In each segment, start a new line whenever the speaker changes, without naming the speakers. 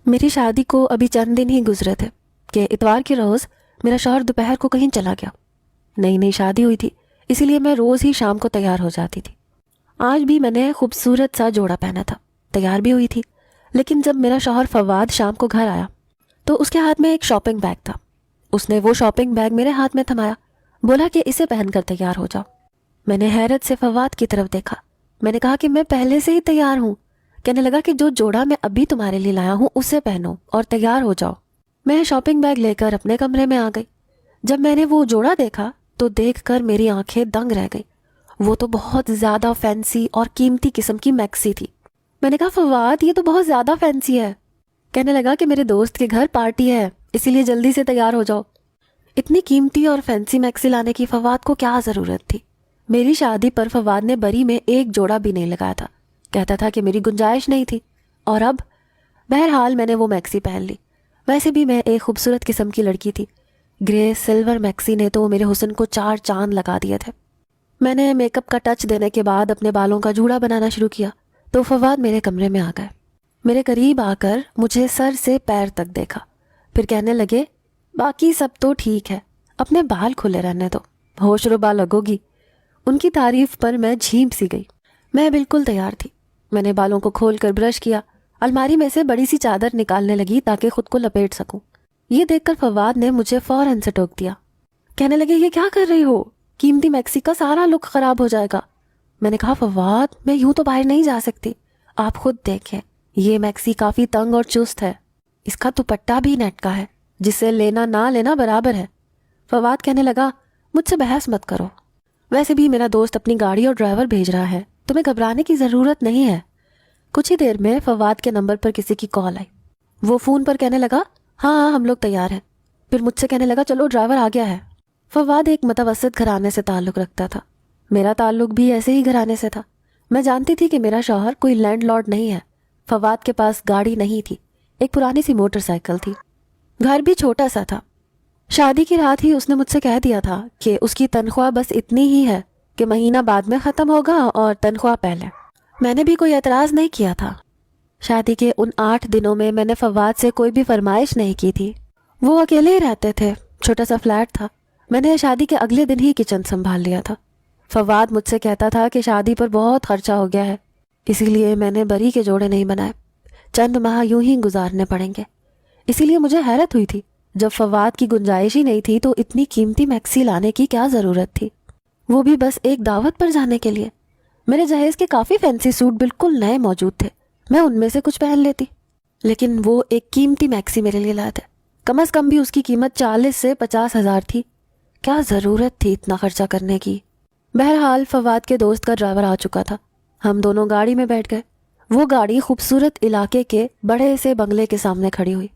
میری شادی کو ابھی چند دن ہی گزرے تھے کہ اتوار کے روز میرا شوہر دوپہر کو کہیں چلا گیا۔ نئی نئی شادی ہوئی تھی، اسی لیے میں روز ہی شام کو تیار ہو جاتی تھی۔ آج بھی میں نے خوبصورت سا جوڑا پہنا تھا، تیار بھی ہوئی تھی، لیکن جب میرا شوہر فواد شام کو گھر آیا تو اس کے ہاتھ میں ایک شاپنگ بیگ تھا۔ اس نے وہ شاپنگ بیگ میرے ہاتھ میں تھمایا، بولا کہ اسے پہن کر تیار ہو جاؤ۔ میں نے حیرت سے فواد کی طرف دیکھا۔ میں نے کہا کہ میں پہلے سے ہی تیار ہوں۔ کہنے لگا کہ جو جوڑا میں ابھی تمہارے لیے لایا ہوں اسے پہنو اور تیار ہو جاؤ۔ میں شاپنگ بیگ لے کر اپنے کمرے میں آ گئی۔ جب میں نے وہ جوڑا دیکھا تو دیکھ کر میری آنکھیں دنگ رہ گئیں۔ وہ تو بہت زیادہ فینسی اور قیمتی قسم کی میکسی تھی۔ میں نے کہا فواد یہ تو بہت زیادہ فینسی ہے۔ کہنے لگا کہ میرے دوست کے گھر پارٹی ہے، اسی لیے جلدی سے تیار ہو جاؤ۔ اتنی قیمتی اور فینسی میکسی لانے کی فواد کو کیا ضرورت تھی؟ میری شادی پر فواد نے بری میں ایک جوڑا بھی نہیں لگایا تھا، کہتا تھا کہ میری گنجائش نہیں تھی، اور اب بہرحال میں نے وہ میکسی پہن لی۔ ویسے بھی میں ایک خوبصورت قسم کی لڑکی تھی۔ گرے سلور میکسی نے تو میرے حسن کو 4 چاند لگا دیے تھے۔ میں نے میک اپ کا ٹچ دینے کے بعد اپنے بالوں کا جوڑا بنانا شروع کیا تو فواد میرے کمرے میں آ گئے۔ میرے قریب آ کر مجھے سر سے پیر تک دیکھا، پھر کہنے لگے باقی سب تو ٹھیک ہے، اپنے بال کھلے رہنے دو، ہوش ربا لگو گی۔ ان کی تعریف پر میں جھیم سی گئی۔ میں بالکل تیار تھی۔ میں نے بالوں کو کھول کر برش کیا، الماری میں سے بڑی سی چادر نکالنے لگی تاکہ خود کو لپیٹ سکوں۔ یہ دیکھ کر فواد نے مجھے فوراً سے ٹوک دیا۔ کہنے لگے یہ کیا کر رہی ہو؟ قیمتی میکسی کا سارا لک خراب ہو جائے گا۔ میں نے کہا فواد میں یوں تو باہر نہیں جا سکتی، آپ خود دیکھیں یہ میکسی کافی تنگ اور چست ہے، اس کا دوپٹہ بھی نیٹ کا ہے، جسے لینا نہ لینا برابر ہے۔ فواد کہنے لگا مجھ سے بحث مت کرو، ویسے بھی میرا دوست اپنی گاڑی اور ڈرائیور بھیج رہا ہے، تمہیں گھبرانے کی ضرورت نہیں ہے۔ کچھ ہی دیر میں فواد کے نمبر پر کسی کی کال آئی۔ وہ فون پر کہنے لگا ہاں ہم لوگ تیار ہیں۔ پھر مجھ سے کہنے لگا چلو ڈرائیور آ گیا ہے۔ فواد ایک متوسط گھرانے سے تعلق رکھتا تھا، میرا تعلق بھی ایسے ہی گھرانے سے تھا۔ میں جانتی تھی کہ میرا شوہر کوئی لینڈ لارڈ نہیں ہے۔ فواد کے پاس گاڑی نہیں تھی، ایک پرانی سی موٹر سائیکل تھی، گھر بھی چھوٹا سا تھا۔ شادی کی رات ہی اس نے مجھ سے کہہ دیا تھا کہ اس کی تنخواہ بس اتنی ہی ہے کہ مہینہ بعد میں ختم ہوگا اور تنخواہ پہلے۔ میں نے بھی کوئی اعتراض نہیں کیا تھا۔ شادی کے ان 8 دنوں میں میں نے فواد سے کوئی بھی فرمائش نہیں کی تھی۔ وہ اکیلے ہی رہتے تھے، چھوٹا سا فلیٹ تھا۔ میں نے شادی کے اگلے دن ہی کچن سنبھال لیا تھا۔ فواد مجھ سے کہتا تھا کہ شادی پر بہت خرچہ ہو گیا ہے، اسی لیے میں نے بری کے جوڑے نہیں بنائے، چند ماہ یوں ہی گزارنے پڑیں گے۔ اسی لیے مجھے حیرت ہوئی تھی، جب فواد کی گنجائش ہی نہیں تھی تو اتنی قیمتی میکسی لانے کی کیا ضرورت تھی، وہ بھی بس ایک دعوت پر جانے کے لیے۔ میرے جہیز کے کافی فینسی سوٹ بالکل نئے موجود تھے، میں ان میں سے کچھ پہن لیتی، لیکن وہ ایک قیمتی میکسی میرے لیے لائے تھے۔ کم از کم بھی اس کی قیمت 40 سے 50 ہزار تھی۔ کیا ضرورت تھی اتنا خرچہ کرنے کی؟ بہرحال فواد کے دوست کا ڈرائیور آ چکا تھا، ہم دونوں گاڑی میں بیٹھ گئے۔ وہ گاڑی خوبصورت علاقے کے بڑے سے بنگلے کے سامنے کھڑی ہوئی۔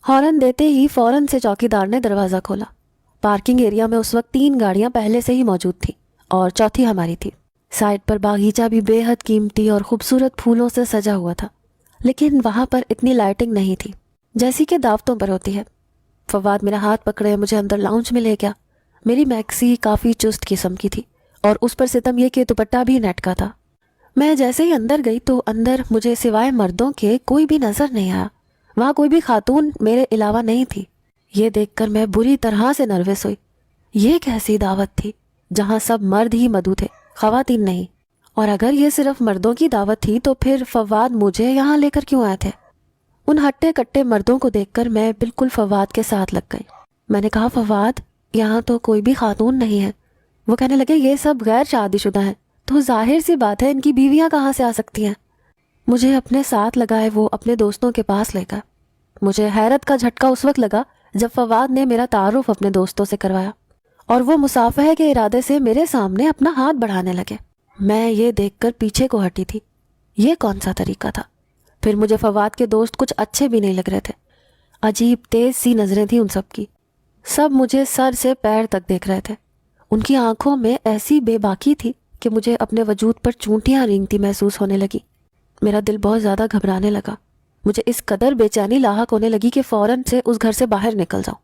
ہارن دیتے ہی فوراً سے چوکیدار نے دروازہ کھولا۔ پارکنگ ایریا میں اس وقت 3 گاڑیاں پہلے سے ہی موجود تھیں اور چوتھی ہماری تھی۔ سائڈ پر باغیچہ بھی بے حد قیمتی اور خوبصورت پھولوں سے سجا ہوا تھا، لیکن وہاں پر اتنی لائٹنگ نہیں تھی جیسی کہ دعوتوں پر ہوتی ہے۔ فواد میرا ہاتھ پکڑے مجھے اندر لاؤنج میں لے گیا۔ میری میکسی کافی چست قسم کی تھی اور اس پر ستم یہ کہ دوپٹہ بھی نیٹ کا تھا۔ میں جیسے ہی اندر گئی تو اندر مجھے سوائے مردوں کے کوئی بھی نظر نہیں آیا، وہاں کوئی بھی خاتون میرے علاوہ نہیں تھی۔ یہ دیکھ کر میں بری طرح سے نروس ہوئی۔ یہ کیسی دعوت تھی جہاں سب مرد ہی مدعو تھے، خواتین نہیں؟ اور اگر یہ صرف مردوں کی دعوت تھی تو پھر فواد مجھے یہاں لے کر کیوں آئے تھے؟ ان ہٹے کٹے مردوں کو دیکھ کر میں بالکل فواد کے ساتھ لگ گئی۔ میں نے کہا فواد یہاں تو کوئی بھی خاتون نہیں ہے۔ وہ کہنے لگے یہ سب غیر شادی شدہ ہیں، تو ظاہر سی بات ہے ان کی بیویاں کہاں سے آ سکتی ہیں؟ مجھے اپنے ساتھ لگائے وہ اپنے دوستوں کے پاس لے گئے۔ مجھے حیرت کا جھٹکا اس وقت لگا جب فواد نے میرا تعارف اپنے دوستوں سے کروایا اور وہ مصافحے کے ارادے سے میرے سامنے اپنا ہاتھ بڑھانے لگے۔ میں یہ دیکھ کر پیچھے کو ہٹی تھی، یہ کون سا طریقہ تھا؟ پھر مجھے فواد کے دوست کچھ اچھے بھی نہیں لگ رہے تھے، عجیب تیز سی نظریں تھیں ان سب کی۔ سب مجھے سر سے پیر تک دیکھ رہے تھے۔ ان کی آنکھوں میں ایسی بے باکی تھی کہ مجھے اپنے وجود پر چونٹیاں رینگتی محسوس ہونے لگی۔ میرا دل بہت زیادہ گھبرانے لگا۔ مجھے اس قدر بے چینی لاحق ہونے لگی کہ فوراً سے اس گھر سے باہر نکل جاؤں۔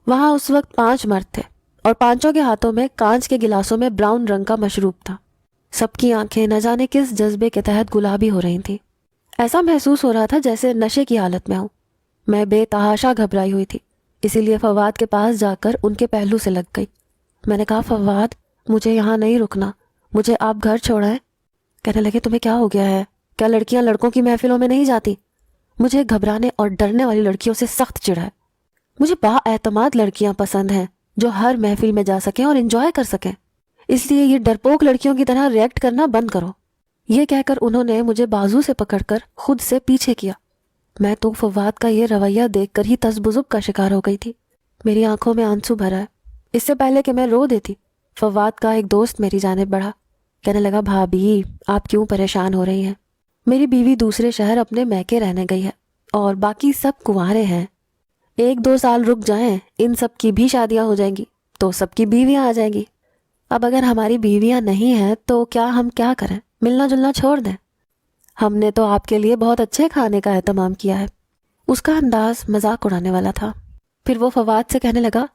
وہاں اس وقت 5 مرد تھے اور 5 کے ہاتھوں میں کانچ کے گلاسوں میں براؤن رنگ کا مشروب تھا۔ سب کی آنکھیں نہ جانے کس جذبے کے تحت گلابی ہو رہی تھیں۔ ایسا محسوس ہو رہا تھا جیسے نشے کی حالت میں ہوں۔ میں بے تحاشا گھبرائی ہوئی تھی، اسی لیے فواد کے پاس جا کر ان کے پہلو سے لگ گئی۔ میں نے کہا فواد مجھے یہاں نہیں رکنا، مجھے آپ گھر چھوڑائیں۔ کہنے لگے تمہیں کیا ہو گیا ہے؟ کیا لڑکیاں لڑکوں کی محفلوں میں نہیں جاتی؟ مجھے گھبرانے اور ڈرنے والی لڑکیوں سے سخت چڑ ہے۔ مجھے با اعتماد لڑکیاں پسند ہیں جو ہر محفل میں جا سکیں اور انجوائے کر سکیں، اس لیے یہ ڈرپوک لڑکیوں کی طرح ریئیکٹ کرنا بند کرو۔ یہ کہہ کر انہوں نے مجھے بازو سے پکڑ کر خود سے پیچھے کیا۔ میں تو فواد کا یہ رویہ دیکھ کر ہی تذبذب کا شکار ہو گئی تھی۔ میری آنکھوں میں آنسو بھرا ہے۔ اس سے پہلے کہ میں رو دیتی، فواد کا ایک دوست میری جانب بڑھا، کہنے لگا بھابھی آپ کیوں پریشان ہو رہی ہیں؟ میری بیوی دوسرے شہر اپنے میکے رہنے گئی ہے اور باقی سب کنوارے ہیں۔ 1-2 سال رک جائیں، ان سب کی بھی شادیاں ہو جائیں گی تو سب کی بیویاں آ جائیں گی۔ اب اگر ہماری بیویاں نہیں ہیں تو ہم کیا کریں؟ ملنا جلنا چھوڑ دیں۔ ہم نے تو آپ کے لیے بہت اچھے کھانے کا اہتمام کیا ہے۔ اس کا انداز مذاق اڑانے والا تھا۔ پھر وہ فواد سے کہنے لگا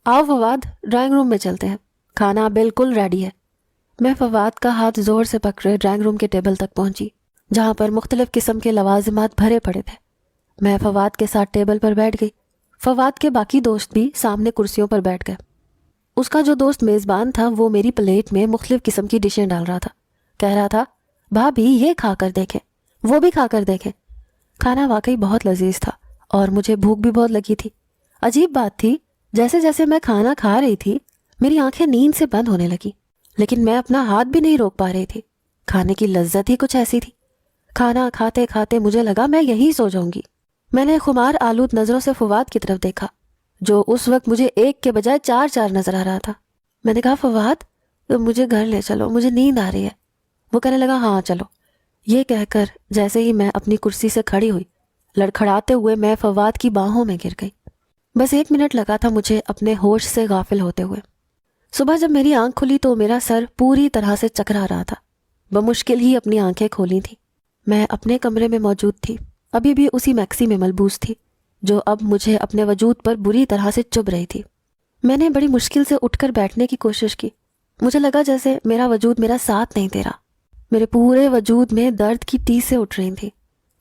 آؤ فواد ڈرائنگ روم میں چلتے ہیں، کھانا بالکل ریڈی ہے۔ میں فواد کا ہاتھ زور سے پکڑے ڈرائنگ روم کے ٹیبل تک پہنچی، جہاں پر مختلف قسم کے لوازمات بھرے پڑے تھے۔ میں فواد کے ساتھ ٹیبل پر بیٹھ گئی۔ فواد کے باقی دوست بھی سامنے کرسیوں پر بیٹھ گئے۔ اس کا جو دوست میزبان تھا وہ میری پلیٹ میں مختلف قسم کی ڈشیں ڈال رہا تھا، کہہ رہا تھا بھابھی یہ کھا کر دیکھیں، وہ بھی کھا کر دیکھیں۔ کھانا واقعی بہت لذیذ تھا اور مجھے بھوک بھی بہت لگی تھی۔ عجیب بات تھی، جیسے جیسے میں کھانا کھا رہی تھی میری آنکھیں نیند سے بند ہونے لگی، لیکن میں اپنا ہاتھ بھی نہیں روک پا رہی تھی۔ کھانے کی لذت ہی کچھ ایسی تھی۔ کھانا کھاتے کھاتے مجھے لگا میں یہیں سو جاؤں گی۔ میں نے خمار آلود نظروں سے فواد کی طرف دیکھا، جو اس وقت مجھے 1 کے بجائے 4 نظر آ رہا تھا۔ میں نے کہا فواد مجھے گھر لے چلو، مجھے نیند آ رہی ہے۔ وہ کہنے لگا ہاں چلو۔ یہ کہہ کر جیسے ہی میں اپنی کرسی سے کھڑی ہوئی، لڑکھڑاتے ہوئے میں فواد کی باہوں میں گر گئی۔ بس 1 منٹ لگا تھا مجھے اپنے ہوش سے غافل ہوتے ہوئے۔ صبح جب میری آنکھ کھلی تو میرا سر پوری طرح سے چکرا رہا تھا۔ بمشکل ہی اپنی آنکھیں کھولی تھیں۔ میں اپنے کمرے میں موجود تھی، ابھی بھی اسی میکسی میں ملبوس تھی جو اب مجھے اپنے وجود پر بری طرح سے چبھ رہی تھی۔ میں نے بڑی مشکل سے اٹھ کر بیٹھنے کی کوشش کی۔ مجھے لگا جیسے میرا وجود میرا ساتھ نہیں دے رہا۔ میرے پورے وجود میں درد کی ٹیسیں اٹھ رہی تھیں۔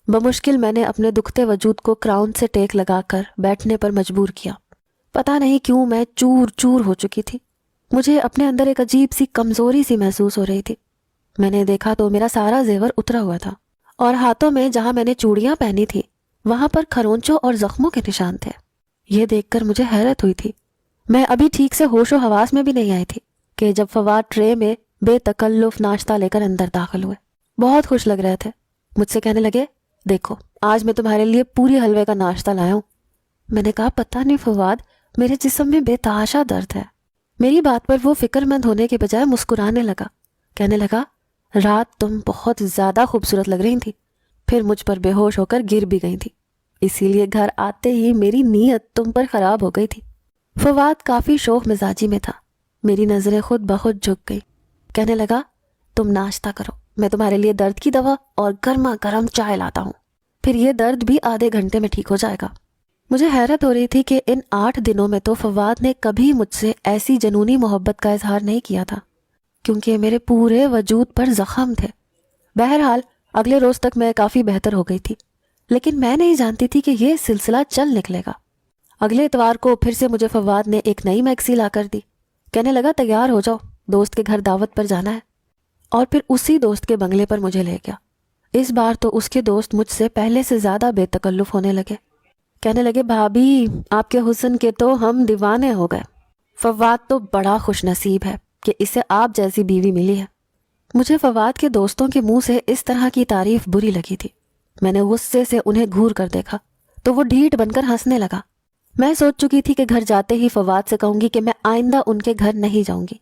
بمشکل میں نے اپنے دکھتے وجود کو کراؤن سے ٹیک لگا کر بیٹھنے پر مجبور کیا۔ پتہ نہیں کیوں میں چور چور ہو چکی تھی۔ مجھے اپنے اندر ایک عجیب سی کمزوری سی محسوس ہو رہی تھی۔ میں نے دیکھا تو میرا سارا زیور اترا ہوا تھا اور ہاتھوں میں جہاں میں نے چوڑیاں پہنی تھی وہاں پر کھرونچوں اور زخموں کے نشان تھے۔ یہ دیکھ کر مجھے حیرت ہوئی تھی۔ میں ابھی ٹھیک سے ہوش و حواس میں بھی نہیں آئی تھی کہ جب فواد ٹرے میں بے تکلف ناشتہ لے کر اندر داخل ہوئے۔ بہت خوش لگ رہے تھے۔ مجھ سے کہنے لگے دیکھو آج میں تمہارے لیے پوری حلوے کا ناشتہ لایا ہوں۔ میں نے کہا پتہ نہیں فواد، میرے جسم میں بے تحاشا درد ہے۔ میری بات پر وہ فکر مند ہونے کے بجائے مسکرانے لگا، کہنے لگا رات تم بہت زیادہ خوبصورت لگ رہی تھی، پھر مجھ پر بے ہوش ہو کر گر بھی گئی تھی، اسی لیے گھر آتے ہی میری نیت تم پر خراب ہو گئی تھی۔ فواد کافی شوخ مزاجی میں تھا۔ میری نظریں خود بخود جھک گئی۔ کہنے لگا تم ناشتہ کرو، میں تمہارے لیے درد کی دوا اور گرما گرم چائے لاتا ہوں، پھر یہ درد بھی آدھے گھنٹے میں ٹھیک ہو جائے گا۔ مجھے حیرت ہو رہی تھی کہ ان 8 دنوں میں تو فواد نے کبھی مجھ سے ایسی جنونی محبت کا اظہار نہیں کیا تھا، کیونکہ میرے پورے وجود پر زخم تھے۔ بہرحال اگلے روز تک میں کافی بہتر ہو گئی تھی، لیکن میں نہیں جانتی تھی کہ یہ سلسلہ چل نکلے گا۔ اگلے اتوار کو پھر سے مجھے فواد نے ایک نئی میکسی لا کر دی۔ کہنے لگا تیار ہو جاؤ، دوست کے گھر دعوت پر جانا ہے، اور پھر اسی دوست کے بنگلے پر مجھے لے گیا۔ اس بار تو اس کے دوست مجھ سے پہلے سے زیادہ بے تکلف ہونے لگے۔ کہنے لگے بھابھی آپ کے حسن کے تو ہم دیوانے ہو گئے، فواد تو بڑا خوش نصیب ہے کہ اسے آپ جیسی بیوی ملی ہے۔ مجھے فواد کے دوستوں کے منہ سے اس طرح کی تعریف بری لگی تھی۔ میں نے غصے سے انہیں گھور کر دیکھا تو وہ ڈھیٹ بن کر ہنسنے لگا۔ میں سوچ چکی تھی کہ گھر جاتے ہی فواد سے کہوں گی کہ میں آئندہ ان کے گھر نہیں جاؤں گی۔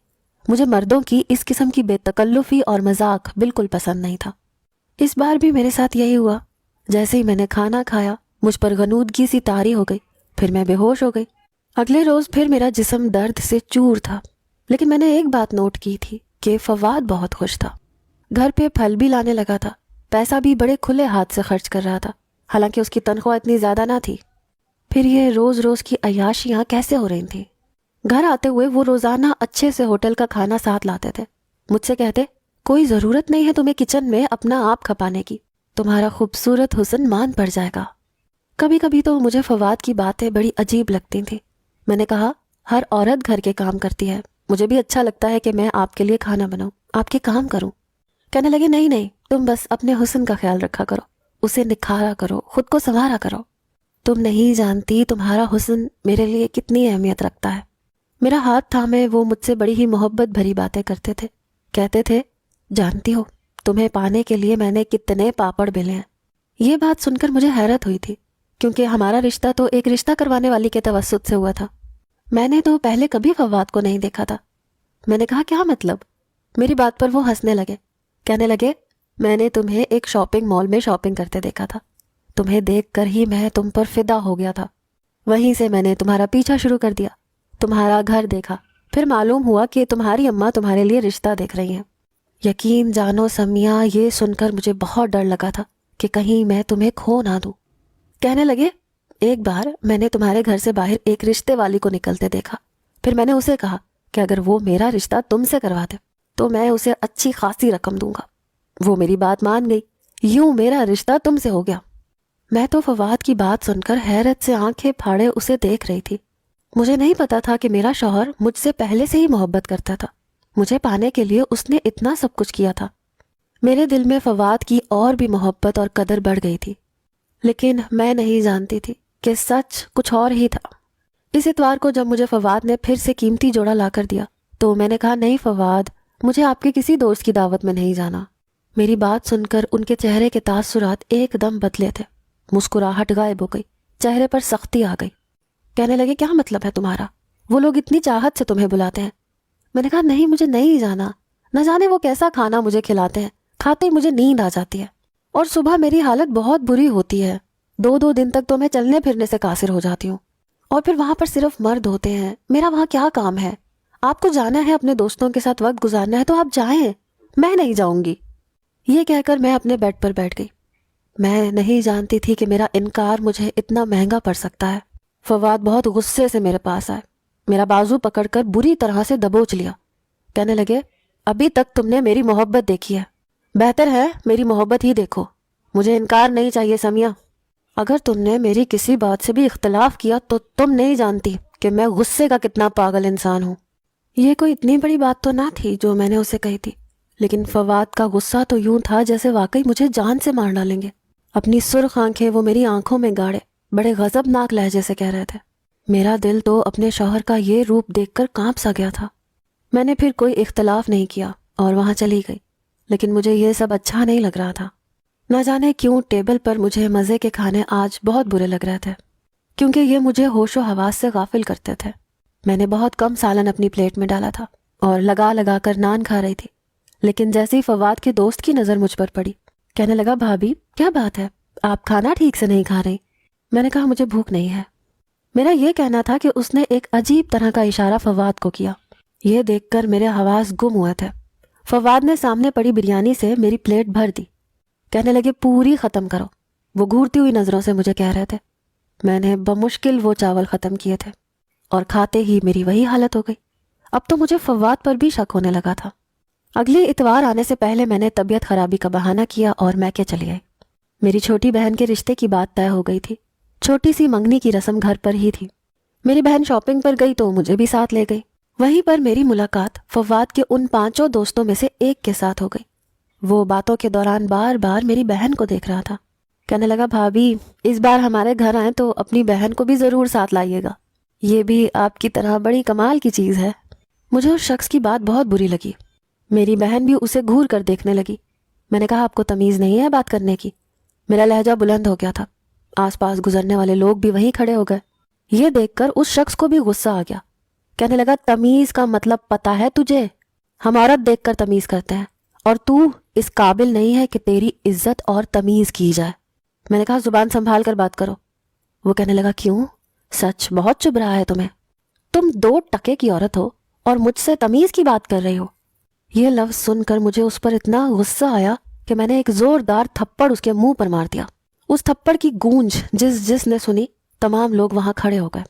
مجھے مردوں کی اس قسم کی بے تکلفی اور مذاق بالکل پسند نہیں تھا۔ اس بار بھی میرے ساتھ یہی ہوا۔ جیسے ہی میں نے کھانا کھایا مجھ پر غنودگی سی طاری ہو گئی، پھر میں بے ہوش ہو گئی۔ اگلے روز پھر میرا جسم درد سے چور تھا، لیکن میں نے ایک بات نوٹ کی تھی کہ فواد بہت خوش تھا۔ گھر پہ پھل بھی لانے لگا تھا، پیسہ بھی بڑے کھلے ہاتھ سے خرچ کر رہا تھا، حالانکہ اس کی تنخواہ اتنی زیادہ نہ تھی۔ پھر یہ روز روز کی عیاشیاں کیسے ہو رہی تھیں؟ گھر آتے ہوئے وہ روزانہ اچھے سے ہوٹل کا کھانا ساتھ لاتے تھے۔ مجھ سے کہتے کوئی ضرورت نہیں ہے تمہیں کچن میں اپنا آپ کھپانے کی، تمہارا خوبصورت حسن مان پڑ جائے گا۔ کبھی کبھی تو مجھے فواد کی باتیں بڑی عجیب لگتی تھیں۔ میں نے کہا ہر عورت گھر کے کام کرتی ہے، مجھے بھی اچھا لگتا ہے کہ میں آپ کے لیے کھانا بناؤں، آپ کے کام کروں۔ کہنے لگے نہیں نہیں، تم بس اپنے حسن کا خیال رکھا کرو، اسے نکھارا کرو، خود کو سنوارا کرو۔ تم نہیں جانتی تمہارا حسن میرے لیے کتنی اہمیت رکھتا ہے۔ میرا ہاتھ تھامے وہ مجھ سے بڑی ہی محبت بھری باتیں کرتے تھے۔ کہتے تھے جانتی ہو تمہیں پانے کے لیے میں نے کتنے پاپڑ بیلے ہیں۔ یہ بات سن کر مجھے حیرت ہوئی تھی، کیونکہ ہمارا رشتہ تو ایک رشتہ کروانے والی کے توسط سے ہوا تھا۔ میں نے تو پہلے کبھی فواد کو نہیں دیکھا تھا۔ میں نے کہا کیا مطلب؟ میری بات پر وہ ہنسنے لگے، کہنے لگے میں نے تمہیں ایک شاپنگ مال میں شاپنگ کرتے دیکھا تھا، تمہیں دیکھ کر ہی میں تم پر فدا ہو گیا تھا، وہیں سے میں نے تمہارا پیچھا شروع کر دیا، تمہارا گھر دیکھا، پھر معلوم ہوا کہ تمہاری اماں تمہارے لیے رشتہ دیکھ رہی ہیں۔ یقین جانو سمیہ، یہ سن کر مجھے بہت ڈر لگا تھا کہ کہیں میں تمہیں کھو نہ دوں۔ کہنے لگے ایک بار میں نے تمہارے گھر سے باہر ایک رشتے والی کو نکلتے دیکھا، پھر میں نے اسے کہا کہ اگر وہ میرا رشتہ تم سے کروا دے تو میں اسے اچھی خاصی رقم دوں گا۔ وہ میری بات مان گئی، یوں میرا رشتہ تم سے ہو گیا۔ میں تو فواد کی بات سن کر حیرت سے آنکھیں پھاڑے اسے دیکھ رہی تھی۔ مجھے نہیں پتا تھا کہ میرا شوہر مجھ سے پہلے سے ہی محبت کرتا تھا، مجھے پانے کے لیے اس نے اتنا سب کچھ کیا تھا۔ میرے دل میں فواد کی اور بھی محبت اور قدر بڑھ گئی تھی، لیکن میں نہیں جانتی تھی کہ سچ کچھ اور ہی تھا۔ اس اتوار کو جب مجھے فواد نے پھر سے قیمتی جوڑا لا کر دیا تو میں نے کہا نہیں فواد، مجھے آپ کے کسی دوست کی دعوت میں نہیں جانا۔ میری بات سن کر ان کے چہرے کے تاثرات ایک دم بدلے تھے، مسکراہٹ غائب ہو گئی، چہرے پر سختی آ گئی۔ کہنے لگے کیا مطلب ہے تمہارا؟ وہ لوگ اتنی چاہت سے تمہیں بلاتے ہیں۔ میں نے کہا نہیں، مجھے نہیں جانا، نہ جانے وہ کیسا کھانا مجھے کھلاتے ہیں، کھاتے ہی مجھے نیند آ جاتی ہے، اور صبح میری حالت بہت بری ہوتی ہے، 2 دن تک تو میں چلنے پھرنے سے قاصر ہو جاتی ہوں، اور پھر وہاں پر صرف مرد ہوتے ہیں، میرا وہاں کیا کام ہے؟ آپ کو جانا ہے اپنے دوستوں کے ساتھ وقت گزارنا ہے تو آپ جائیں، میں نہیں جاؤں گی۔ یہ کہہ کر میں اپنے بیڈ پر بیٹھ گئی۔ میں نہیں جانتی تھی کہ میرا انکار مجھے اتنا مہنگا پڑ سکتا ہے۔ فواد بہت غصے سے میرے پاس آئے، میرا بازو پکڑ کر بری طرح سے دبوچ لیا۔ کہنے لگے ابھی تک تم نے میری محبت دیکھی ہے، بہتر ہے میری محبت ہی دیکھو، مجھے انکار نہیں چاہیے سمیہ۔ اگر تم نے میری کسی بات سے بھی اختلاف کیا تو تم نہیں جانتی کہ میں غصے کا کتنا پاگل انسان ہوں۔ یہ کوئی اتنی بڑی بات تو نہ تھی جو میں نے اسے کہی تھی، لیکن فواد کا غصہ تو یوں تھا جیسے واقعی مجھے جان سے مار ڈالیں گے۔ اپنی سرخ آنکھیں وہ میری آنکھوں میں گاڑے بڑے غضبناک لہجے سے کہہ رہے تھے۔ میرا دل تو اپنے شوہر کا یہ روپ دیکھ کر کانپ سا گیا تھا۔ میں نے پھر کوئی اختلاف نہیں کیا اور وہاں چلی گئی، لیکن مجھے یہ سب اچھا نہیں لگ رہا تھا۔ نہ جانے کیوں ٹیبل پر مجھے مزے کے کھانے آج بہت برے لگ رہے تھے، کیونکہ یہ مجھے ہوش و حواس سے غافل کرتے تھے۔ میں نے بہت کم سالن اپنی پلیٹ میں ڈالا تھا اور لگا لگا کر نان کھا رہی تھی، لیکن جیسے ہی فواد کے دوست کی نظر مجھ پر پڑی، کہنے لگا بھابھی کیا بات ہے، آپ کھانا ٹھیک سے نہیں کھا رہی؟ میں نے کہا مجھے بھوک نہیں ہے۔ میرا یہ کہنا تھا کہ اس نے ایک عجیب طرح کا اشارہ فواد کو کیا۔ یہ دیکھ کر میرے حواس گم ہوئے تھے۔ فواد نے سامنے پڑی بریانی سے میری پلیٹ بھر دی، کہنے لگے پوری ختم کرو۔ وہ گھورتی ہوئی نظروں سے مجھے کہہ رہے تھے۔ میں نے بمشکل وہ چاول ختم کیے تھے اور کھاتے ہی میری وہی حالت ہو گئی۔ اب تو مجھے فواد پر بھی شک ہونے لگا تھا۔ اگلی اتوار آنے سے پہلے میں نے طبیعت خرابی کا بہانہ کیا اور میں کے چلی آئی۔ میری چھوٹی بہن کے رشتے کی بات طے ہو گئی تھی، چھوٹی سی منگنی کی رسم گھر پر ہی تھی۔ میری بہن شاپنگ پر گئی تو مجھے بھی ساتھ لے گئی۔ وہیں پر میری ملاقات فواد کے ان 5 دوستوں میں سے ایک کے ساتھ ہو گئی۔ وہ باتوں کے دوران بار بار میری بہن کو دیکھ رہا تھا۔ کہنے لگا بھابھی اس بار ہمارے گھر آئیں تو اپنی بہن کو بھی ضرور ساتھ لائیے گا، یہ بھی آپ کی طرح بڑی کمال کی چیز ہے۔ مجھے اس شخص کی بات بہت بری لگی۔ میری بہن بھی اسے گھور کر دیکھنے لگی۔ میں نے کہا آپ کو تمیز نہیں ہے بات کرنے کی؟ میرا لہجہ بلند ہو گیا تھا۔ آس پاس گزرنے والے لوگ بھی وہیں کھڑے ہو گئے۔ یہ دیکھ کر اس شخص کو بھی غصہ آ گیا۔ کہنے لگا تمیز کا مطلب پتہ ہے تجھے؟ ہم عورت دیکھ کر تمیز کرتے ہیں اور تو اس قابل نہیں ہے کہ تیری عزت اور تمیز کی جائے۔ میں نے کہا زبان سنبھال کر بات کرو۔ وہ کہنے لگا کیوں؟ سچ بہت چبھ رہا ہے تمہیں؟ تم 2 ٹکے کی عورت ہو اور مجھ سے تمیز کی بات کر رہی ہو۔ یہ لفظ سن کر مجھے اس پر اتنا غصہ آیا کہ میں نے ایک زوردار تھپڑ اس کے منہ پر مار دیا۔ اس تھپڑ کی گونج جس نے سنی تمام لوگ وہاں کھڑے ہو گئے۔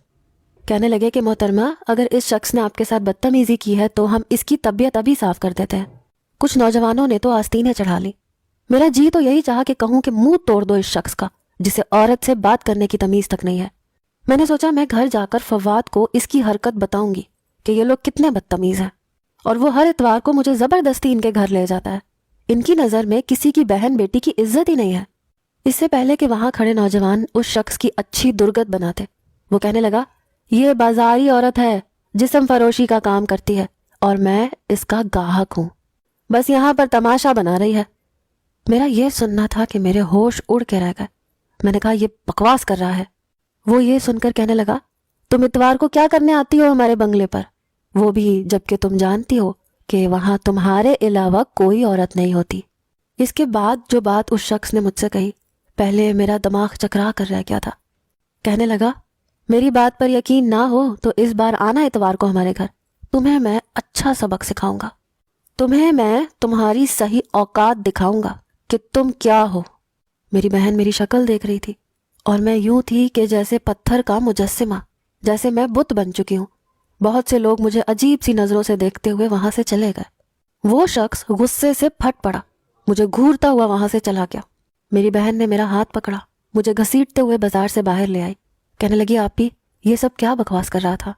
کہنے لگے کہ محترمہ اگر اس شخص نے آپ کے ساتھ بدتمیزی کی ہے تو ہم اس کی طبیعت ابھی صاف کر دیتے ہیں۔ کچھ نوجوانوں نے تو آستینیں چڑھا لی۔ میرا جی تو یہی چاہا کہ کہوں کہ منہ توڑ دو اس شخص کا، جسے عورت سے بات کرنے کی تمیز تک نہیں ہے۔ میں نے سوچا میں گھر جا کر فواد کو اس کی حرکت بتاؤں گی کہ یہ لوگ کتنے بدتمیز ہیں، اور وہ ہر اتوار کو مجھے زبردستی ان کے گھر لے جاتا ہے۔ ان کی نظر میں کسی کی بہن بیٹی کی عزت ہی نہیں ہے۔ اس سے پہلے کہ وہاں کھڑے نوجوان اس شخص کی اچھی درگت بناتے، وہ کہنے لگا، یہ بازاری عورت ہے، جسم فروشی کا کام کرتی ہے، اور میں اس کا گاہک ہوں، بس یہاں پر تماشا بنا رہی ہے۔ میرا یہ سننا تھا کہ میرے ہوش اڑ کے رہ گئے۔ میں نے کہا، یہ بکواس کر رہا ہے۔ وہ یہ سن کر کہنے لگا، تم اتوار کو کیا کرنے آتی ہو ہمارے بنگلے پر، وہ بھی جبکہ تم جانتی ہو کہ وہاں تمہارے علاوہ کوئی عورت نہیں ہوتی۔ اس کے بعد جو بات اس شخص نے مجھ سے کہی، پہلے میرا دماغ چکرا کر رہ گیا تھا۔ کہنے لگا، میری بات پر یقین نہ ہو تو اس بار آنا اتوار کو ہمارے گھر، تمہیں میں اچھا سبق سکھاؤں گا، تمہیں میں تمہاری صحیح اوقات دکھاؤں گا کہ تم کیا ہو۔ میری بہن میری شکل دیکھ رہی تھی، اور میں یوں تھی کہ جیسے پتھر کا مجسمہ، جیسے میں بت بن چکی ہوں۔ بہت سے لوگ مجھے عجیب سی نظروں سے دیکھتے ہوئے وہاں سے چلے گئے۔ وہ شخص غصے سے پھٹ پڑا، مجھے گھورتا ہوا وہاں سے چلا گیا۔ میری بہن نے میرا ہاتھ پکڑا، مجھے گھسیٹتے ہوئے بازار سے باہر لے آئی۔ کہنے لگی، آپی یہ سب کیا بکواس کر رہا تھا؟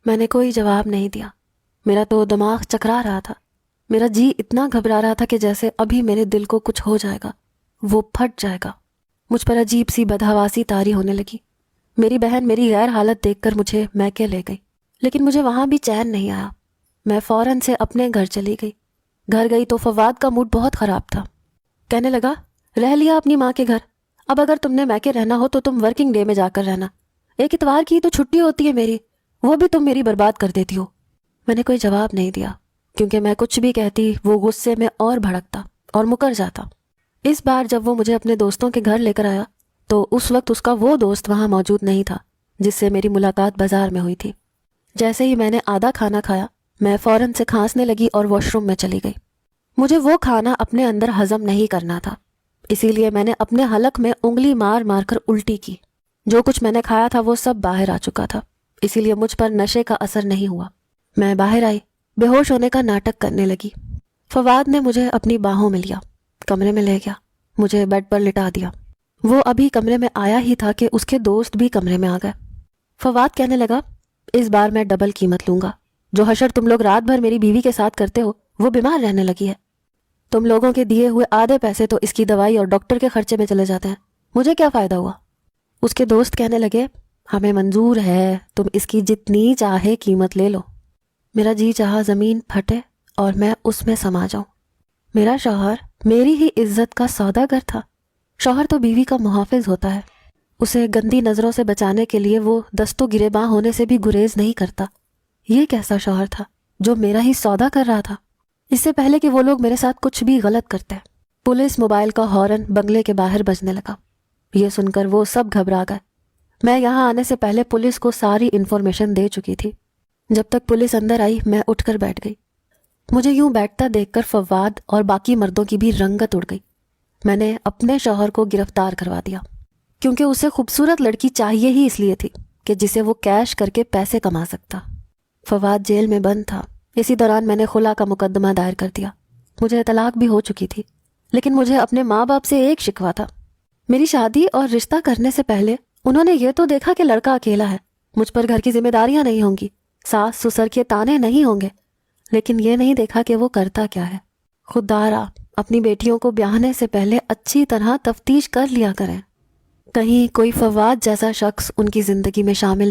میں نے کوئی جواب نہیں دیا۔ میرا تو دماغ چکرا رہا تھا، میرا جی اتنا گھبرا رہا تھا کہ جیسے ابھی میرے دل کو کچھ ہو جائے گا، وہ پھٹ جائے گا۔ مجھ پر عجیب سی بدحواسی طاری ہونے لگی۔ میری بہن میری غیر حالت دیکھ کر مجھے میکے لے گئی، لیکن مجھے وہاں بھی چین نہیں آیا۔ میں فوراً سے اپنے گھر چلی گئی۔ گھر گئی تو فواد کا موڈ بہت خراب تھا۔ کہنے لگا، رہ لیا اپنی ماں کے گھر، اب اگر تم نے میکے رہنا ہو تو تم ورکنگ ڈے میں جا کر رہنا، ایک اتوار کی تو چھٹی ہوتی ہے میری، وہ بھی تم میری برباد کر دیتی ہو۔ میں نے کوئی جواب نہیں دیا، کیونکہ میں کچھ بھی کہتی وہ غصے میں اور بھڑکتا اور مکر جاتا۔ اس بار جب وہ مجھے اپنے دوستوں کے گھر لے کر آیا تو اس وقت اس کا وہ دوست وہاں موجود نہیں تھا جس سے میری ملاقات بازار میں ہوئی تھی۔ جیسے ہی میں نے آدھا کھانا کھایا، میں فوراً سے کھانسنے لگی اور واش روم میں چلی گئی۔ مجھے وہ کھانا اپنے اندر ہضم نہیں کرنا تھا، اسی لیے میں نے اپنے حلق میں انگلی مار مار کر الٹی کی۔ جو کچھ میں نے کھایا تھا وہ سب باہر آ چکا تھا، اسی لیے مجھ پر نشے کا اثر نہیں ہوا۔ میں باہر آئی، بے ہوش ہونے کا ناٹک کرنے لگی۔ فواد نے مجھے اپنی باہوں میں لیا، کمرے میں لے گیا، مجھے بیڈ پر لٹا دیا۔ وہ ابھی کمرے میں آیا ہی تھا کہ اس کے دوست بھی کمرے میں آ گئے۔ فواد کہنے لگا، اس بار میں ڈبل قیمت لوں گا، جو حشر تم لوگ رات بھر میری بیوی کے ساتھ کرتے ہو وہ بیمار رہنے لگی ہے، تم لوگوں کے دیے ہوئے آدھے پیسے تو اس کی دوائی اور ڈاکٹر کے خرچے میں چلے جاتے ہیں، مجھے کیا فائدہ ہوا؟ اس کے دوست کہنے لگے، ہمیں منظور ہے، تم اس کی جتنی چاہے قیمت لے لو۔ میرا جی چاہا زمین پھٹے اور میں اس میں سما جاؤں۔ میرا شوہر میری ہی عزت کا سوداگر تھا۔ شوہر تو بیوی کا محافظ ہوتا ہے، اسے گندی نظروں سے بچانے کے لیے وہ دست و گریباں ہونے سے بھی گریز نہیں کرتا۔ یہ کیسا شوہر تھا جو میرا ہی سودا کر رہا تھا؟ اس سے پہلے کہ وہ لوگ میرے ساتھ کچھ بھی غلط کرتے، پولیس موبائل کا ہارن بنگلے کے باہر بجنے لگا۔ یہ سن کر وہ سب گھبرا گئے۔ میں یہاں آنے سے پہلے پولیس کو ساری انفارمیشن دے چکی تھی۔ جب تک پولیس اندر آئی میں اٹھ کر بیٹھ گئی۔ مجھے یوں بیٹھتا دیکھ کر فواد اور باقی مردوں کی بھی رنگت اڑ گئی۔ میں نے اپنے شوہر کو گرفتار کروا دیا، کیونکہ اسے خوبصورت لڑکی چاہیے ہی اس لیے تھی کہ جسے وہ کیش کر کے پیسے کما سکتا۔ فواد جیل میں بند تھا، اسی دوران میں نے خلا کا مقدمہ دائر کر دیا۔ مجھے طلاق بھی ہو چکی تھی، لیکن مجھے اپنے ماں باپ سے ایک شکوہ تھا۔ میری شادی اور رشتہ کرنے سے پہلے انہوں نے یہ تو دیکھا کہ لڑکا اکیلا ہے، مجھ پر گھر کی ذمہ داریاں نہیں ہوں گی، ساس سسر کے تانے نہیں ہوں گے، لیکن یہ نہیں دیکھا کہ وہ کرتا کیا ہے۔ خوددارا اپنی بیٹیوں کو بیاہنے سے پہلے اچھی طرح تفتیش کر لیا کریں، کہیں کوئی فواد جیسا شخص ان کی زندگی میں شامل